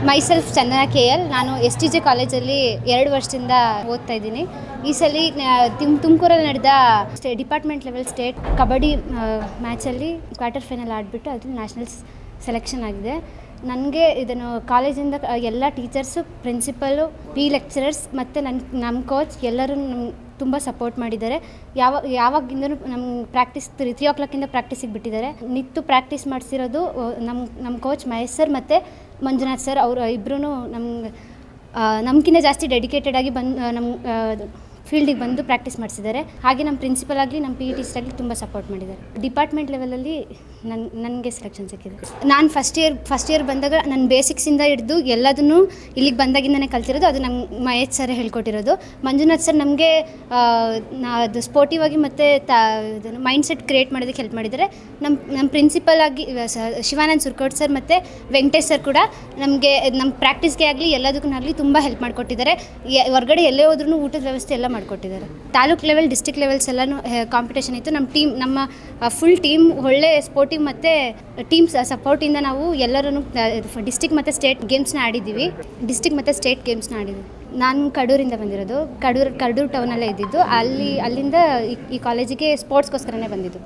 Myself ಚಂದನ KL. ನಾನು STJ ಕಾಲೇಜಲ್ಲಿ 2 ವರ್ಷದಿಂದ ಓದ್ತಾ ಇದ್ದೀನಿ. ಈ ಸಲ ತುಮಕೂರಲ್ಲಿ ನಡೆದ ಡಿಪಾರ್ಟ್ಮೆಂಟ್ ಲೆವೆಲ್ ಸ್ಟೇಟ್ ಕಬಡ್ಡಿ ಮ್ಯಾಚಲ್ಲಿ ಕ್ವಾರ್ಟರ್ ಫೈನಲ್ ಆಡಿಬಿಟ್ಟು ಅದು ನ್ಯಾಷನಲ್ಸ್ ಸೆಲೆಕ್ಷನ್ ಆಗಿದೆ. ನನಗೆ ಇದನ್ನು ಕಾಲೇಜಿಂದ ಎಲ್ಲ ಟೀಚರ್ಸು, ಪ್ರಿನ್ಸಿಪಲ್ಲು, ಲೆಕ್ಚರರ್ಸ್ ಮತ್ತು ನಮ್ಮ ಕೋಚ್ ಎಲ್ಲರೂ ನಮ್ಗೆ ತುಂಬ ಸಪೋರ್ಟ್ ಮಾಡಿದ್ದಾರೆ. ಯಾವಾಗಿಂದನೂ ನಮ್ಮ ಪ್ರಾಕ್ಟೀಸ್ 3 ಪ್ರಾಕ್ಟೀಸಿಗೆ ಬಿಟ್ಟಿದ್ದಾರೆ. ನಿತ್ತು ಪ್ರಾಕ್ಟೀಸ್ ಮಾಡಿಸಿರೋದು ನಮ್ಮ ಕೋಚ್ ಮಹೇಶ್ ಸರ್ ಮತ್ತು ಮಂಜುನಾಥ್ ಸರ್. ಅವರು ಇಬ್ಬರೂ ನಮ್ಗಿಂತ ಜಾಸ್ತಿ ಡೆಡಿಕೇಟೆಡ್ ಆಗಿ ನಮ್ಮ ಫೀಲ್ಡಿಗೆ ಬಂದು ಪ್ರಾಕ್ಟೀಸ್ ಮಾಡಿಸಿದ್ದಾರೆ. ಹಾಗೆ ನಮ್ಮ ಪ್ರಿನ್ಸಿಪಲ್ ಆಗಲಿ ನಮ್ಮ PE ಟೀಚರ್ ಆಗಲಿ ತುಂಬ ಸಪೋರ್ಟ್ ಮಾಡಿದ್ದಾರೆ. ಡಿಪಾರ್ಟ್ಮೆಂಟ್ ಲೆವೆಲಲ್ಲಿ ನನಗೆ ಸೆಲೆಕ್ಷನ್ ಸಿಕ್ಕಿದೆ. ನಾನು ಫಸ್ಟ್ ಇಯರ್ ಬಂದಾಗ ನನ್ನ ಬೇಸಿಕ್ಸಿಂದ ಹಿಡಿದು ಎಲ್ಲದನ್ನು ಇಲ್ಲಿಗೆ ಬಂದಾಗಿಂದನೇ ಕಲ್ತಿರೋದು. ಅದು ನಮ್ಮ ಮಹೇಶ್ ಸರ್ ಹೇಳ್ಕೊಟ್ಟಿರೋದು. ಮಂಜುನಾಥ್ ಸರ್ ನಮಗೆ ಅದು ಸ್ಪೋರ್ಟಿವ್ ಆಗಿ ಮತ್ತು ಮೈಂಡ್ ಸೆಟ್ ಕ್ರಿಯೇಟ್ ಮಾಡೋದಕ್ಕೆ ಹೆಲ್ಪ್ ಮಾಡಿದ್ದಾರೆ. ನಮ್ಮ ಪ್ರಿನ್ಸಿಪಲ್ ಆಗಿ ಶಿವಾನಂದ್ ಸುರ್ಕೋಟ್ ಸರ್ ಮತ್ತು ವೆಂಕಟೇಶ್ ಸರ್ ಕೂಡ ನಮಗೆ ನಮ್ಮ ಪ್ರಾಕ್ಟೀಸ್ಗೆ ಆಗಲಿ ಎಲ್ಲದಕ್ಕೂ ಆಗಲಿ ತುಂಬ ಹೆಲ್ಪ್ ಮಾಡಿಕೊಟ್ಟಿದ್ದಾರೆ. ಹೊರಗಡೆ ಎಲ್ಲೇ ಹೋದ್ರೂ ಊಟದ ವ್ಯವಸ್ಥೆ ಎಲ್ಲ ಮಾಡಿಕೊಟ್ಟಿದ್ದಾರೆ. ತಾಲೂಕು ಲೆವೆಲ್, ಡಿಸ್ಟ್ರಿಕ್ಟ್ ಲೆವೆಲ್ಸ್ ಎಲ್ಲನೂ ಕಾಂಪಿಟೇಷನ್ ಇತ್ತು. ನಮ್ಮ ಫುಲ್ ಟೀಮ್ ಒಳ್ಳೆ ಸ್ಪೋರ್ಟಿವ್ ಮತ್ತು ಟೀಮ್ ಸಪೋರ್ಟಿಂದ ನಾವು ಎಲ್ಲರೂ ಡಿಸ್ಟ್ರಿಕ್ಟ್ ಮತ್ತು ಸ್ಟೇಟ್ ಗೇಮ್ಸ್ನ ಆಡಿದ್ದೀವಿ. ನಾನು ಕಡೂರಿಂದ ಬಂದಿರೋದು. ಕಡೂರು ಟೌನಲ್ಲೇ ಇದ್ದಿದ್ದು. ಅಲ್ಲಿಂದ ಈ ಕಾಲೇಜಿಗೆ ಸ್ಪೋರ್ಟ್ಸ್ಗೋಸ್ಕರನೇ ಬಂದಿದ್ದು.